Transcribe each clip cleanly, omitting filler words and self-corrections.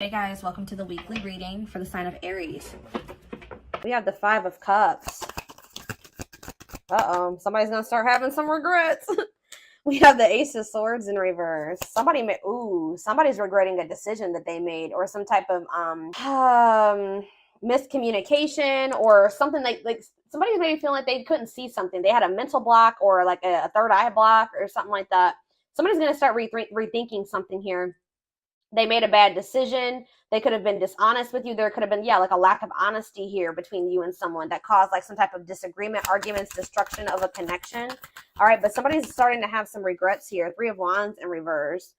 Hey guys, welcome to the weekly reading for the sign of Aries. We have the Five of Cups. Uh-oh, somebody's gonna start having some regrets. We have the Ace of Swords in reverse. Somebody's regretting a decision that they made, or some type of miscommunication, or something like somebody's maybe feeling like they couldn't see something. They had a mental block, or like a third eye block, or something like that. Somebody's gonna start rethinking something here. They made a bad decision. They could have been dishonest with you. There could have been, like a lack of honesty here between you and someone that caused like some type of disagreement, arguments, destruction of a connection. All right, but somebody's starting to have some regrets here. Three of Wands in reverse.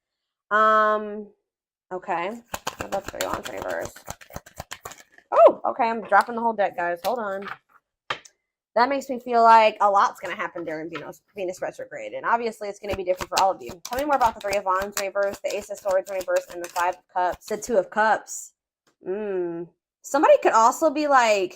Okay. What about Three of Wands in reverse? Oh, okay. I'm dropping the whole deck, guys. Hold on. That makes me feel like a lot's going to happen during Venus retrograde. And obviously, it's going to be different for all of you. Tell me more about the Three of Wands in reverse, the Ace of Swords in reverse, and the Five of Cups, the Two of Cups. Somebody could also be like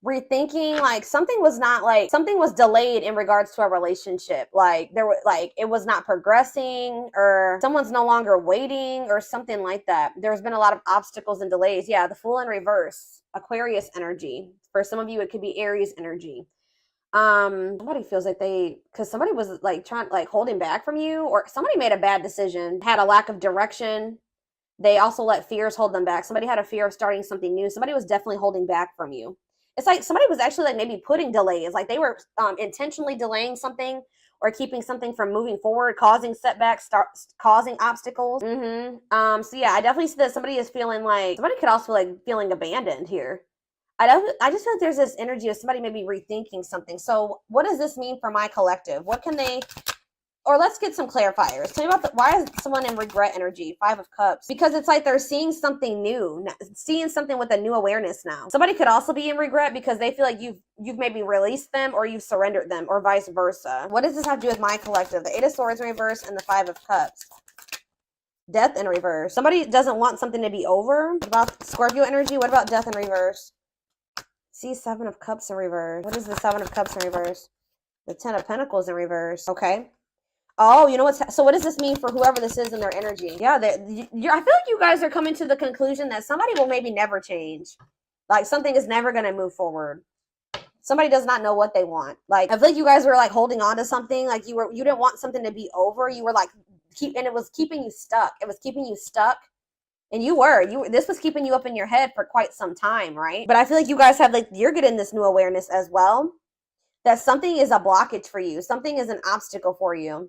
rethinking, like something was delayed in regards to a relationship. Like it was not progressing, or someone's no longer waiting, or something like that. There's been a lot of obstacles and delays. Yeah, the Fool in reverse, Aquarius energy. For some of you, it could be Aries energy. Somebody feels like because somebody was like holding back from you, or somebody made a bad decision, had a lack of direction. They also let fears hold them back. Somebody had a fear of starting something new. Somebody was definitely holding back from you. It's like somebody was actually like maybe putting delays, like they were intentionally delaying something or keeping something from moving forward, causing setbacks, causing obstacles. So yeah, I definitely see that somebody is feeling like, somebody could also like feeling abandoned here. I just feel like there's this energy of somebody maybe rethinking something. So what does this mean for my collective? What can they, or let's get some clarifiers. Tell me about why is someone in regret energy? Five of Cups. Because it's like they're seeing something new, seeing something with a new awareness now. Somebody could also be in regret because they feel like you've maybe released them, or you've surrendered them, or vice versa. What does this have to do with my collective? The Eight of Swords in reverse and the Five of Cups. Death in reverse. Somebody doesn't want something to be over. What about Scorpio energy? What about death in reverse? See, Seven of Cups in reverse. What is the Seven of Cups in reverse? The Ten of Pentacles in reverse. Okay. Oh, you know what's so? What does this mean for whoever this is in their energy? Yeah, I feel like you guys are coming to the conclusion that somebody will maybe never change. Like something is never going to move forward. Somebody does not know what they want. Like I feel like you guys were like holding on to something. Like you didn't want something to be over. You were like and it was keeping you stuck. It was keeping you stuck. And this was keeping you up in your head for quite some time, right? But I feel like you guys have you're getting this new awareness as well, that something is a blockage for you. Something is an obstacle for you.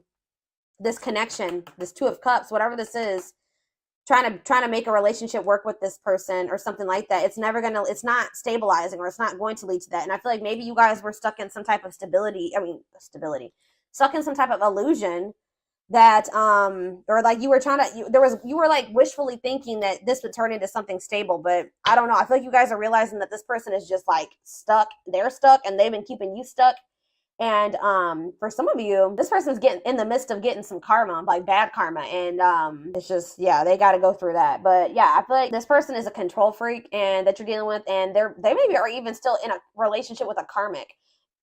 This connection, this Two of Cups, whatever this is, trying to make a relationship work with this person or something like that. It's not stabilizing, or it's not going to lead to that. And I feel like maybe you guys were stuck in some type of stuck in some type of illusion that or like you were like wishfully thinking that this would turn into something stable. But I don't know, I feel like you guys are realizing that this person is just like stuck. They're stuck, and they've been keeping you stuck. And for some of you, this person's getting in the midst of getting some karma, like bad karma, and it's just, yeah, they got to go through that. But yeah, I feel like this person is a control freak, and that you're dealing with, and they maybe are even still in a relationship with a karmic.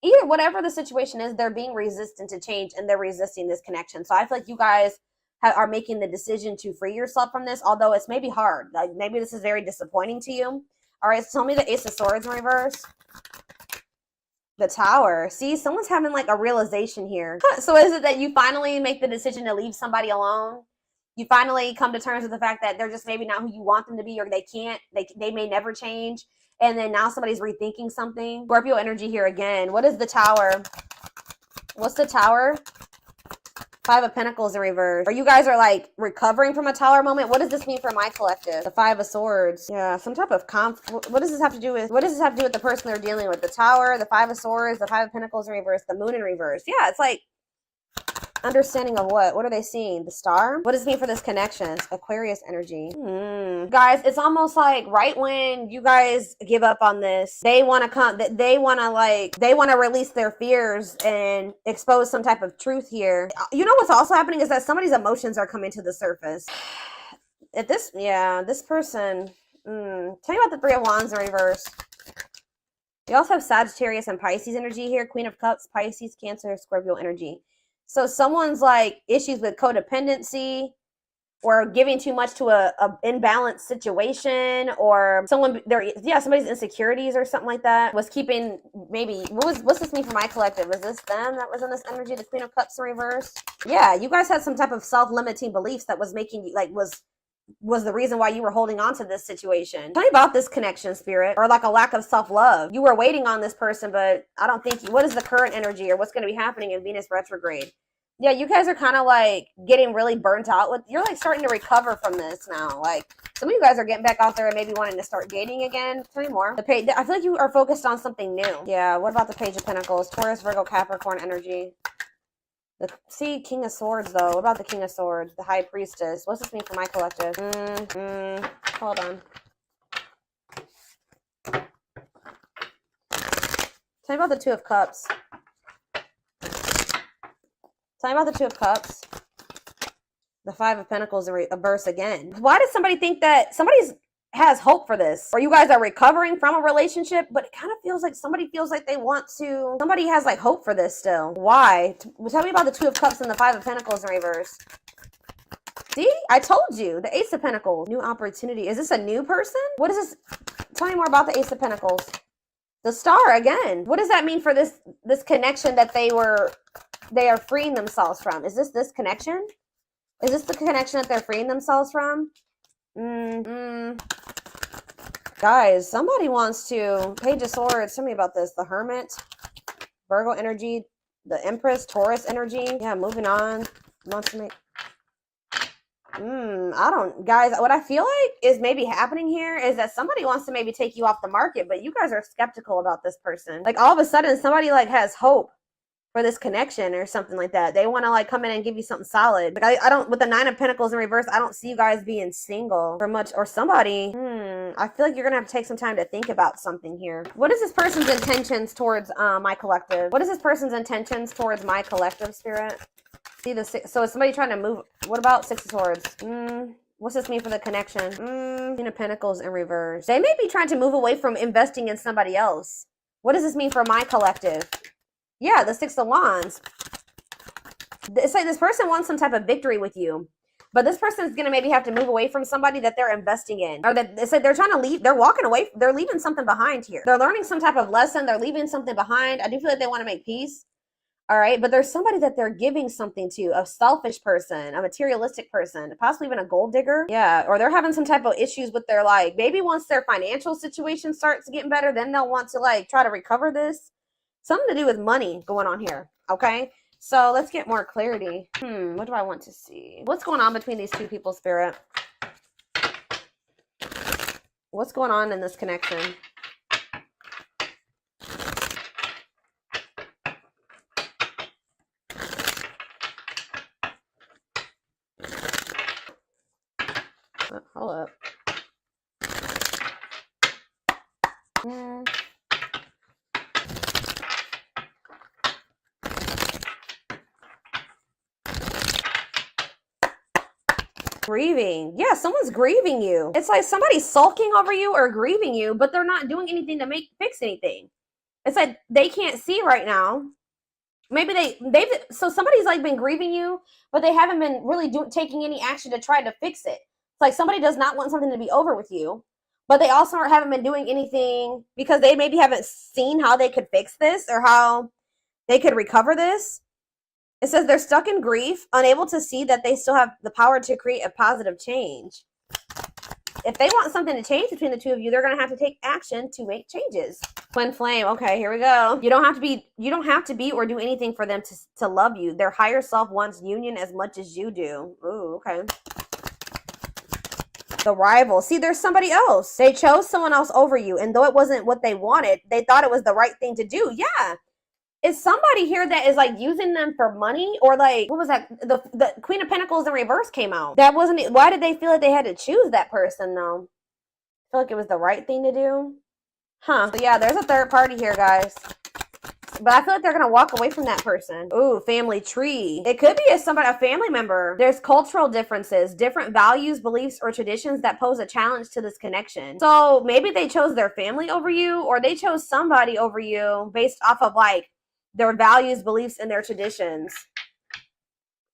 Either whatever the situation is, they're being resistant to change, and they're resisting this connection. So I feel like you guys are making the decision to free yourself from this, although it's maybe hard. Like maybe this is very disappointing to you. All right, so tell me the Ace of Swords in reverse. The Tower. See, someone's having like a realization here. So is it that you finally make the decision to leave somebody alone? You finally come to terms with the fact that they're just maybe not who you want them to be, or they may never change. And then now somebody's rethinking something. Scorpio energy here again. What is the Tower? What's the Tower? Five of Pentacles in reverse. Or you guys are like recovering from a Tower moment. What does this mean for my collective? The Five of Swords. Yeah, some type of what does this have to do with the person they're dealing with? The Tower, the Five of Swords, the Five of Pentacles in reverse, the Moon in reverse. Yeah, it's like understanding of what? What are they seeing? The Star? What does it mean for this connection? Aquarius energy. Guys, it's almost like right when you guys give up on this, they want to release their fears and expose some type of truth here. You know what's also happening is that somebody's emotions are coming to the surface. This person, tell me about the Three of Wands in reverse. We also have Sagittarius and Pisces energy here. Queen of Cups, Pisces, Cancer, Scorpio energy. So someone's like issues with codependency, or giving too much to a imbalanced situation, or somebody's insecurities or something like that was keeping, maybe, what's this mean for my collective? Is this them that was in this energy, the Queen of Cups in reverse? Yeah, you guys had some type of self-limiting beliefs that was making you, like, was the reason why you were holding on to this situation. Tell me about this connection, spirit, or like a lack of self-love. You were waiting on this person, but I don't think what is the current energy or what's going to be happening in Venus retrograde? Yeah, you guys are kind of like getting really burnt out with, you're like starting to recover from this now. Like some of you guys are getting back out there and maybe wanting to start dating again. Tell me more. I feel like you are focused on something new. Yeah, what about the Page of Pentacles? Taurus, Virgo, Capricorn energy. See, King of Swords, though. What about the King of Swords? The High Priestess. What's this mean for my collective? Hold on. Tell me about the Two of Cups. Tell me about the Two of Cups. The Five of Pentacles in reverse again. Why does somebody think that has hope for this, or you guys are recovering from a relationship, but it kind of feels like somebody feels like somebody has like hope for this still? Why? Tell me about the Two of Cups and the Five of Pentacles in reverse. See, I told you, the Ace of Pentacles, new opportunity. Is this a new person? What is this? Tell me more about the Ace of Pentacles. The Star again. What does that mean for this connection that they are freeing themselves from? Is this connection? Is this the connection that they're freeing themselves from? Guys, somebody wants to. Page of Swords. Tell me about this. The Hermit, Virgo energy, the Empress, Taurus energy. Yeah, moving on. Wants to make. Guys, what I feel like is maybe happening here is that somebody wants to maybe take you off the market, but you guys are skeptical about this person. Like all of a sudden, somebody like has hope for this connection or something like that. They want to like come in and give you something solid. Like I don't, with the Nine of Pentacles in reverse, I don't see you guys being single for much, or somebody. I feel like you're gonna have to take some time to think about something here. What is this person's intentions towards my collective? What is this person's intentions towards my collective, spirit? See the six, so is somebody trying to move? What about Six of Swords? What's this mean for the connection? Queen of Pentacles in reverse. They may be trying to move away from investing in somebody else. What does this mean for my collective? Yeah, the Six of Wands. It's like this person wants some type of victory with you, but this person is going to maybe have to move away from somebody that they're investing in, or that it's like they're trying to leave. They're walking away. They're leaving something behind here. They're learning some type of lesson. They're leaving something behind. I do feel like they want to make peace. All right, but there's somebody that they're giving something to, a selfish person, a materialistic person, possibly even a gold digger. Yeah, or they're having some type of issues with their, like, maybe once their financial situation starts getting better, then they'll want to like try to recover this. Something to do with money going on here, okay? So let's get more clarity. What do I want to see? What's going on between these two people, spirit? What's going on in this connection? Hold up. Grieving. Yeah, someone's grieving you. It's like somebody's sulking over you or grieving you, but they're not doing anything to fix anything. It's like they can't see right now. Maybe so somebody's like been grieving you, but they haven't been really taking any action to try to fix it. It's like somebody does not want something to be over with you, but they also haven't been doing anything because they maybe haven't seen how they could fix this or how they could recover this. It says they're stuck in grief, unable to see that they still have the power to create a positive change. If they want something to change between the two of you, they're going to have to take action to make changes. Twin flame. Okay, here we go. You don't have to be or do anything for them to love you. Their higher self wants union as much as you do. Ooh, okay. The rival. See, there's somebody else. They chose someone else over you, and though it wasn't what they wanted, they thought it was the right thing to do. Yeah. Is somebody here that is like using them for money, or like, what was that? The Queen of Pentacles in reverse came out. That wasn't it. Why did they feel like they had to choose that person though? I feel like it was the right thing to do. Huh. So yeah, there's a third party here, guys. But I feel like they're going to walk away from that person. Ooh, family tree. It could be a family member. There's cultural differences, different values, beliefs, or traditions that pose a challenge to this connection. So maybe they chose their family over you, or they chose somebody over you based off of like their values, beliefs, and their traditions.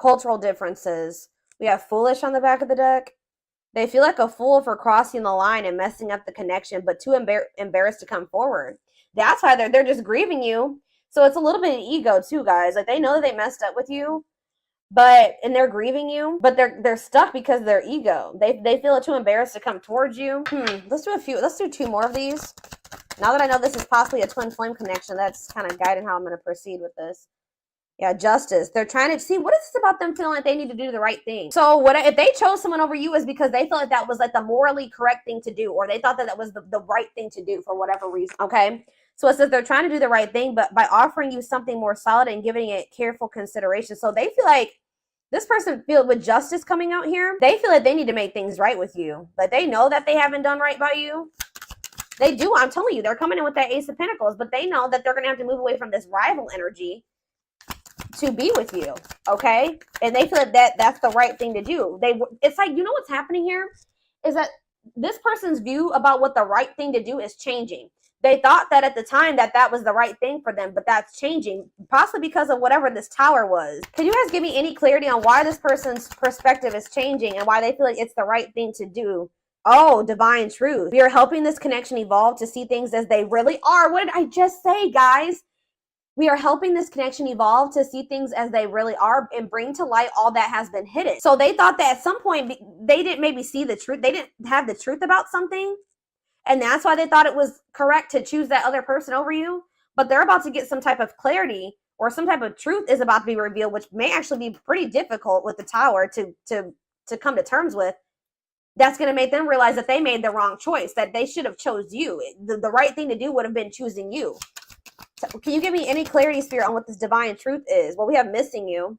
Cultural differences. We have foolish on the back of the deck. They feel like a fool for crossing the line and messing up the connection, but too embarrassed to come forward. That's why they're just grieving you. So it's a little bit of ego too, guys. Like they know that they messed up with you, and they're grieving you, but they're stuck because of their ego. They feel too embarrassed to come towards you. Let's do 2 more of these. Now that I know this is possibly a twin flame connection, that's kind of guiding how I'm going to proceed with this. Yeah, justice. They're trying to see, what is this about them feeling like they need to do the right thing? So if they chose someone over you is because they felt like that was like the morally correct thing to do, or they thought that that was the right thing to do for whatever reason. Okay. So it says they're trying to do the right thing, but by offering you something more solid and giving it careful consideration. So they feel like this person feel with justice coming out here. They feel like they need to make things right with you. Like they know that they haven't done right by you. They do. I'm telling you, they're coming in with that Ace of Pentacles, but they know that they're going to have to move away from this rival energy to be with you, okay? And they feel that that's the right thing to do. It's like, you know what's happening here is that this person's view about what the right thing to do is changing. They thought that at the time that was the right thing for them, but that's changing, possibly because of whatever this tower was. Can you guys give me any clarity on why this person's perspective is changing and why they feel like it's the right thing to do? Oh, divine truth. We are helping this connection evolve to see things as they really are. What did I just say, guys? We are helping this connection evolve to see things as they really are and bring to light all that has been hidden. So they thought that at some point they didn't maybe see the truth. They didn't have the truth about something. And that's why they thought it was correct to choose that other person over you. But they're about to get some type of clarity, or some type of truth is about to be revealed, which may actually be pretty difficult with the tower to come to terms with. That's going to make them realize that they made the wrong choice, that they should have chose you. The right thing to do would have been choosing you. So can you give me any clarity, Spirit, on what this divine truth is? Well, we have missing you.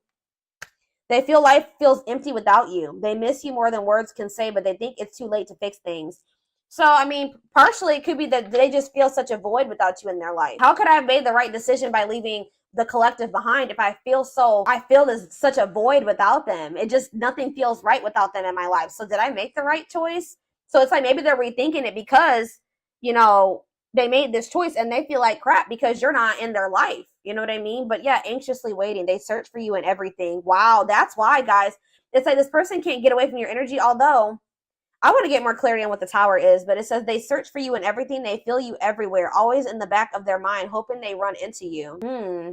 They feel life feels empty without you. They miss you more than words can say, but they think it's too late to fix things. So, I mean, partially it could be that they just feel such a void without you in their life. How could I have made the right decision by leaving the collective behind if I feel there's such a void without them? It just, nothing feels right without them in my life. So did I make the right choice? So it's like maybe they're rethinking it because, you know, they made this choice and they feel like crap because you're not in their life. You know what I mean? But yeah, anxiously waiting. They search for you in everything. Wow, that's why, guys. It's like this person can't get away from your energy, although I want to get more clarity on what the tower is, but it says they search for you in everything. They feel you everywhere, always in the back of their mind, hoping they run into you.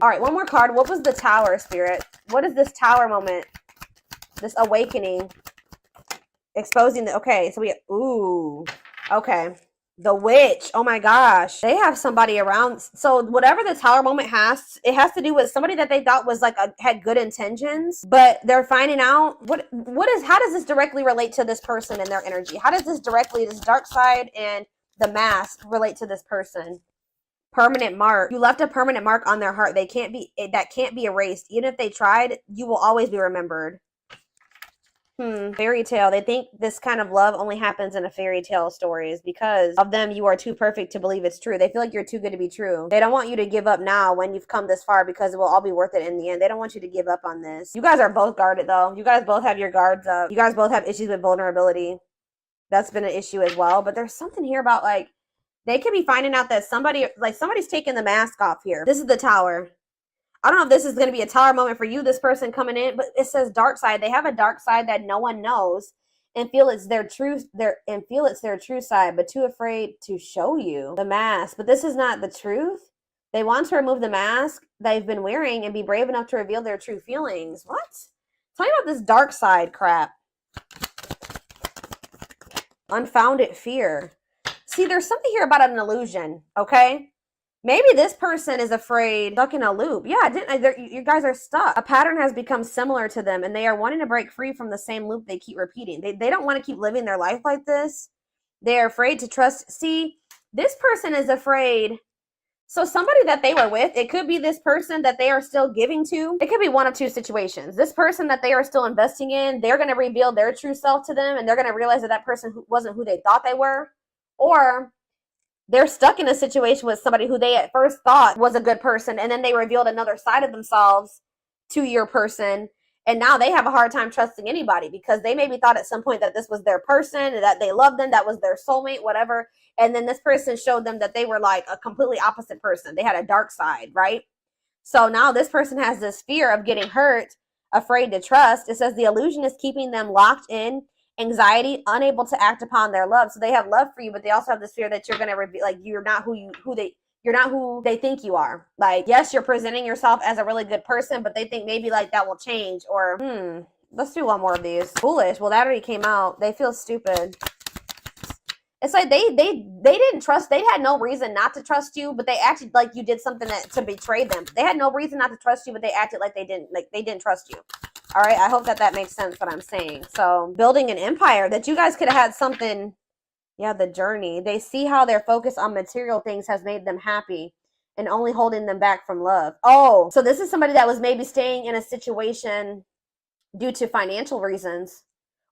All right, one more card. What was the tower, Spirit? What is this tower moment? This awakening. Exposing the, okay, so okay. The witch. Oh my gosh. They have somebody around. So whatever the tower moment it has to do with somebody that they thought was like had good intentions, but they're finding out how does this directly relate to this person and their energy? How does this dark side and the mask relate to this person? Permanent mark. You left a permanent mark on their heart. That can't be erased. Even if they tried, you will always be remembered. Fairy tale. They think this kind of love only happens in a fairy tale stories. Because of them, you are too perfect to believe it's true. They feel like you're too good to be true. They don't want you to give up now when you've come this far, because it will all be worth it in the end. They don't want you to give up on this. You guys are both guarded though. You guys both have your guards up. You guys both have issues with vulnerability. That's been an issue as well. But there's something here about like, they could be finding out that somebody's taking the mask off here. This is the tower. I don't know if this is going to be a tower moment for you, this person coming in, but it says dark side. They have a dark side that no one knows and feel it's their true side, but too afraid to show you the mask. But this is not the truth. They want to remove the mask they've been wearing and be brave enough to reveal their true feelings. What? Tell me about this dark side crap. Unfounded fear. See, there's something here about an illusion, okay? Maybe this person is afraid, stuck in a loop. Yeah, you guys are stuck. A pattern has become similar to them, and they are wanting to break free from the same loop they keep repeating. They don't want to keep living their life like this. They are afraid to trust. See, this person is afraid. So somebody that they were with, it could be this person that they are still giving to. It could be one of two situations. This person that they are still investing in, they're going to reveal their true self to them, and they're going to realize that person wasn't who they thought they were. Or they're stuck in a situation with somebody who they at first thought was a good person, and then they revealed another side of themselves to your person, and now they have a hard time trusting anybody because they maybe thought at some point that this was their person, that they loved them, that was their soulmate, whatever, and then this person showed them that they were like a completely opposite person. They had a dark side, right? So now this person has this fear of getting hurt, afraid to trust. It says the illusion is keeping them locked in anxiety, unable to act upon their love. So they have love for you, but they also have this fear that you're going to like you're not you're not who they think you are. Like, yes, you're presenting yourself as a really good person, but they think maybe like that will change. Or let's do one more of these. Foolish. Well, that already came out. They feel stupid. It's like they didn't trust. They had no reason not to trust you, but they acted like you did something to betray them. They had no reason not to trust you, but they acted like they didn't trust you. All right. I hope that makes sense what I'm saying. So building an empire, that you guys could have had something. Yeah, the journey. They see how their focus on material things has made them happy and only holding them back from love. Oh, so this is somebody that was maybe staying in a situation due to financial reasons,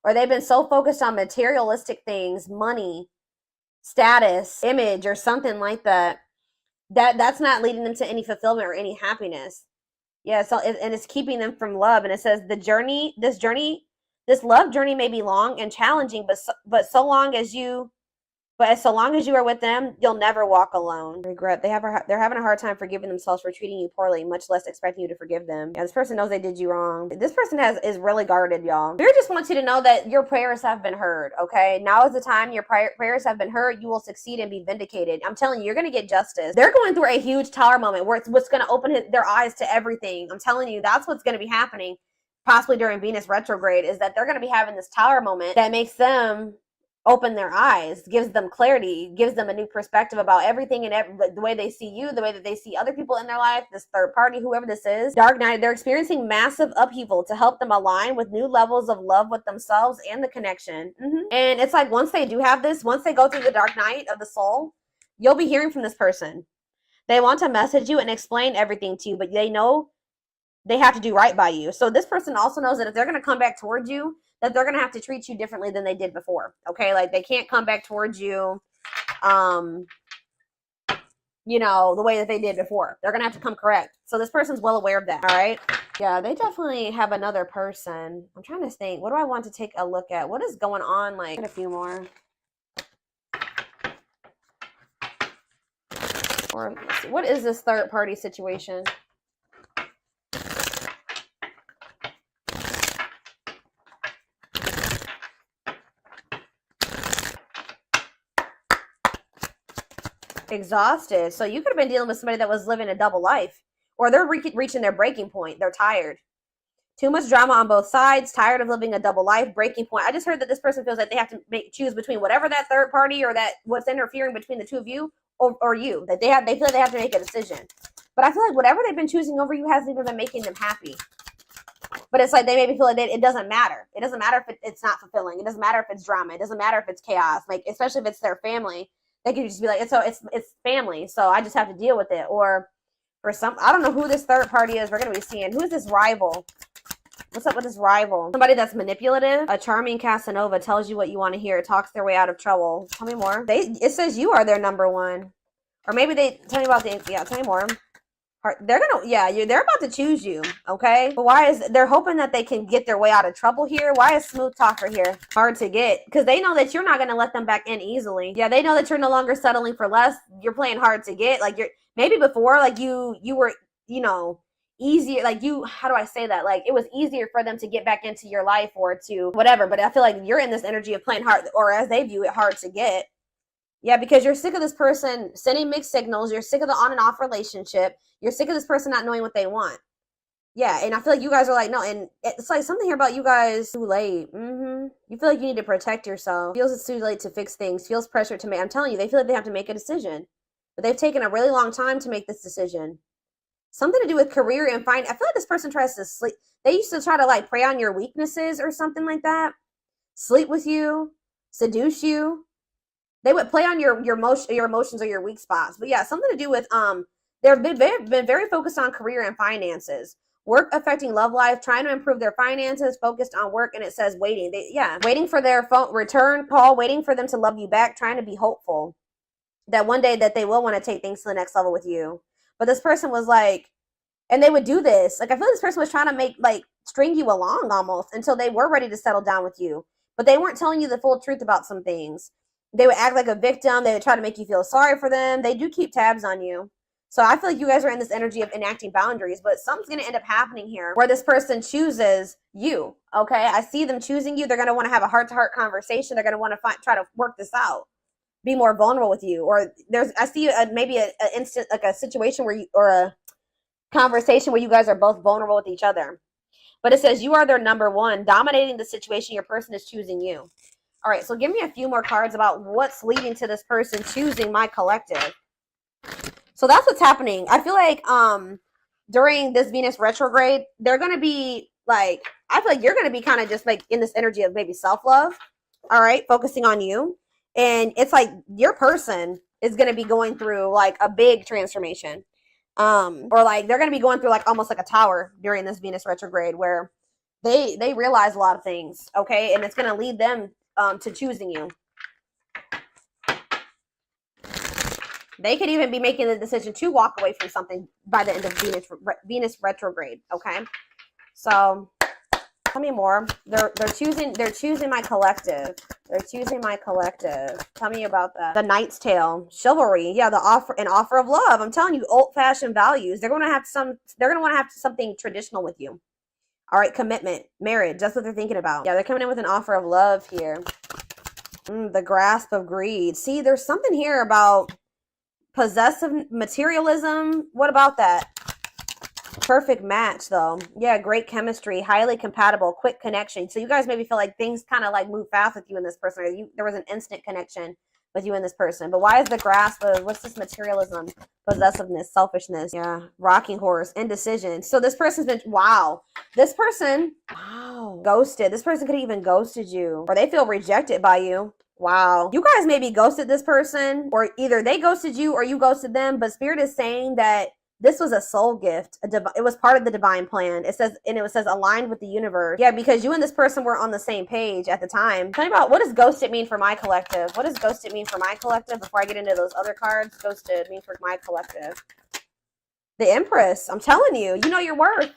or they've been so focused on materialistic things, money, status, image, or something like that, that's not leading them to any fulfillment or any happiness. Yeah, so and it's keeping them from love. And it says this love journey may be long and challenging, but so long as you are with them, you'll never walk alone. Regret. They're having a hard time forgiving themselves for treating you poorly, much less expecting you to forgive them. Yeah, this person knows they did you wrong. This person is really guarded, y'all. Spirit just wants you to know that your prayers have been heard, okay? Now is the time your prayers have been heard. You will succeed and be vindicated. I'm telling you, you're going to get justice. They're going through a huge tower moment where it's what's going to open their eyes to everything. I'm telling you, that's what's going to be happening, possibly during Venus retrograde, is that they're going to be having this tower moment that makes them open their eyes, gives them clarity, gives them a new perspective about everything and the way they see you, the way that they see other people in their life, this third party, whoever this is. Dark night, they're experiencing massive upheaval to help them align with new levels of love with themselves and the connection. And it's like once they do have this, once they go through the dark night of the soul, you'll be hearing from this person. They want to message you and explain everything to you, but they know they have to do right by you. So this person also knows that if they're going to come back towards you, that they're going to have to treat you differently than they did before. Okay. Like they can't come back towards you, the way that they did before. They're going to have to come correct. So this person's well aware of that. All right. Yeah. They definitely have another person. I'm trying to think, what do I want to take a look at? What is going on? Like, get a few more. Or let's see, what is this third party situation? Exhausted. So you could have been dealing with somebody that was living a double life, or they're reaching their breaking point. They're tired. Too much drama on both sides, tired of living a double life, breaking point. I just heard that this person feels like they have to choose between whatever that third party or that what's interfering between the two of you or you, that they feel like they have to make a decision. But I feel like whatever they've been choosing over you hasn't even been making them happy. But it's like they maybe feel like it doesn't matter. It doesn't matter if it's not fulfilling. It doesn't matter if it's drama. It doesn't matter if it's chaos. Like, especially if it's their family. They could just be like, it's family, so I just have to deal with it. Or for some, I don't know who this third party is. We're going to be seeing. Who is this rival? What's up with this rival? Somebody that's manipulative. A charming Casanova tells you what you want to hear. Talks their way out of trouble. Tell me more. It says you are their number one. Or maybe they tell me about tell me more. They're about to choose you, okay? But they're hoping that they can get their way out of trouble here. Why is smooth talker here hard to get? Because they know that you're not going to let them back in easily. Yeah, they know that you're no longer settling for less. You're playing hard to get. Like maybe before, like you were, easier. Like how do I say that? Like it was easier for them to get back into your life or to whatever. But I feel like you're in this energy of playing hard, or as they view it, hard to get. Yeah, because you're sick of this person sending mixed signals. You're sick of the on and off relationship. You're sick of this person not knowing what they want. Yeah, and I feel like you guys are like, no, and it's like something here about you guys too late. You feel like you need to protect yourself. Feels it's too late to fix things. Feels pressure to make. I'm telling you, they feel like they have to make a decision. But they've taken a really long time to make this decision. Something to do with career and I feel like this person tries to sleep. They used to try to like prey on your weaknesses or something like that. Sleep with you, seduce you. They would play on your emotions or your weak spots. But yeah, something to do with they've been very focused on career and finances. Work affecting love life, trying to improve their finances, focused on work, and it says waiting. Waiting for their phone return call, waiting for them to love you back, trying to be hopeful that one day that they will want to take things to the next level with you. But this person was like, and they would do this. Like I feel like this person was trying to string you along almost until they were ready to settle down with you. But they weren't telling you the full truth about some things. They would act like a victim. They would try to make you feel sorry for them. They do keep tabs on you. So I feel like you guys are in this energy of enacting boundaries, but something's going to end up happening here where this person chooses you. Okay. I see them choosing you. They're going to want to have a heart-to-heart conversation. They're going to want to try to work this out, be more vulnerable with you. Or I see maybe an instant, like a situation where or a conversation where you guys are both vulnerable with each other. But it says you are their number one, dominating the situation. Your person is choosing you. All right. So give me a few more cards about what's leading to this person choosing my collective. So that's what's happening. I feel like during this Venus retrograde, they're going to be like, I feel like you're going to be kind of just like in this energy of maybe self-love. All right. Focusing on you. And it's like your person is going to be going through like a big transformation. Or like they're going to be going through like almost like a tower during this Venus retrograde where they realize a lot of things. Okay. And it's going to lead them to choosing you. They could even be making the decision to walk away from something by the end of Venus retrograde. Okay, so tell me more. They're choosing my collective. They're choosing my collective. Tell me about that. The Knight's Tale, chivalry. Yeah, an offer of love. I'm telling you, old-fashioned values. They're going to want to have something traditional with you. All right, commitment, marriage. That's what they're thinking about. Yeah, they're coming in with an offer of love here. The grasp of greed. See, there's something here about possessive materialism. What about that? Perfect match though. Yeah, great chemistry, highly compatible, quick connection. So you guys maybe feel like things kind of like move fast with you and this person, or there was an instant connection with you and this person. But why is the grasp of, what's this materialism, possessiveness, selfishness? Yeah, rocking horse, indecision. So this person's been, this person ghosted. This person could have even ghosted you, or they feel rejected by you. Wow. You guys maybe ghosted this person, or either they ghosted you or you ghosted them, but Spirit is saying that this was a soul gift. It was part of the divine plan. It says aligned with the universe. Yeah, because you and this person were on the same page at the time. Tell me about, what does ghosted mean for my collective? What does ghosted mean for my collective before I get into those other cards? Ghosted mean for my collective. The Empress. I'm telling you, you know your worth.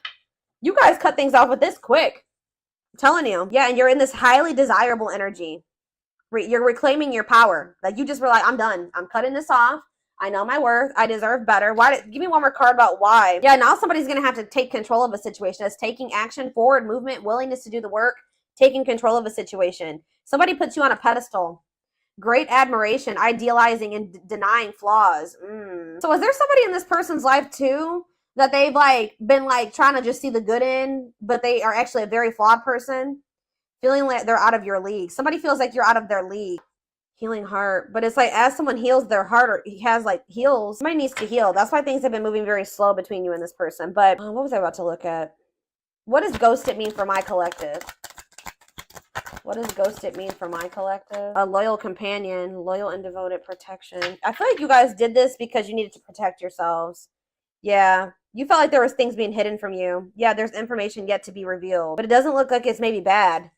You guys cut things off with this quick. I'm telling you. Yeah, and you're in this highly desirable energy. You're reclaiming your power. Like you just were like, I'm done. I'm cutting this off. I know my worth. I deserve better. Give me one more card about why. Yeah, now somebody's going to have to take control of a situation. That's taking action, forward movement, willingness to do the work, taking control of a situation. Somebody puts you on a pedestal. Great admiration, idealizing and denying flaws. So is there somebody in this person's life too that they've like been like trying to just see the good in, but they are actually a very flawed person? Feeling like they're out of your league. Somebody feels like you're out of their league. Healing heart. But it's like as someone heals their heart, or heals, somebody needs to heal. That's why things have been moving very slow between you and this person. But what was I about to look at? What does ghosted mean for my collective? What does ghosted mean for my collective? A loyal companion, loyal and devoted protection. I feel like you guys did this because you needed to protect yourselves. Yeah. You felt like there was things being hidden from you. Yeah, there's information yet to be revealed. But it doesn't look like it's maybe bad.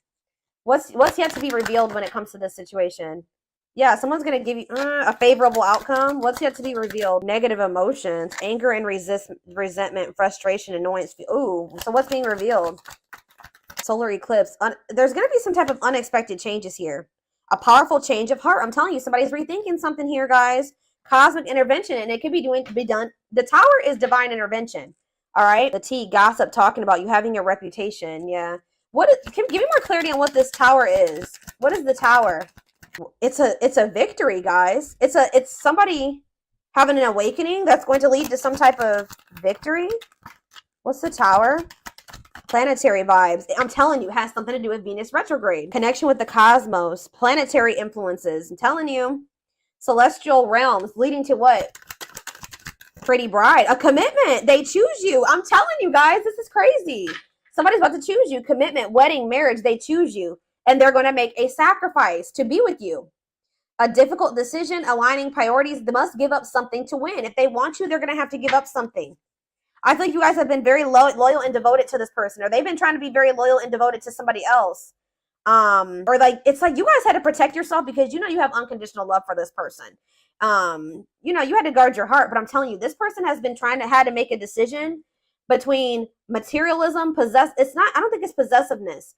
What's yet to be revealed when it comes to this situation? Yeah, someone's going to give you a favorable outcome. What's yet to be revealed? Negative emotions, anger and resentment, frustration, annoyance. Ooh, so what's being revealed? Solar eclipse. There's going to be some type of unexpected changes here. A powerful change of heart. I'm telling you, somebody's rethinking something here, guys. Cosmic intervention, and it could be done. The Tower is divine intervention. All right. The T, gossip, talking about you having your reputation. Yeah. Give me more clarity on what this Tower is. What is the Tower? It's a victory, guys. It's somebody having an awakening that's going to lead to some type of victory. What's the Tower? Planetary vibes. I'm telling you, it has something to do with Venus retrograde. Connection with the cosmos. Planetary influences. I'm telling you. Celestial realms leading to what? Pretty bride. A commitment. They choose you. I'm telling you guys, this is crazy. Somebody's about to choose you. Commitment, wedding, marriage. They choose you. And they're going to make a sacrifice to be with you. A difficult decision, aligning priorities. They must give up something to win. If they want you, they're going to have to give up something. I think you guys have been very loyal and devoted to this person, or they've been trying to be very loyal and devoted to somebody else. Or like, it's like you guys had to protect yourself because you know you have unconditional love for this person. You know, you had to guard your heart, but I'm telling you, this person has been had to make a decision between materialism, I don't think it's possessiveness.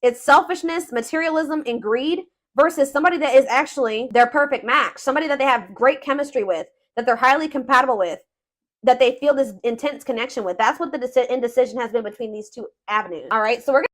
It's selfishness, materialism, and greed versus somebody that is actually their perfect match, somebody that they have great chemistry with, that they're highly compatible with. that they feel this intense connection with. That's what the indecision has been between these two avenues. All right, so we're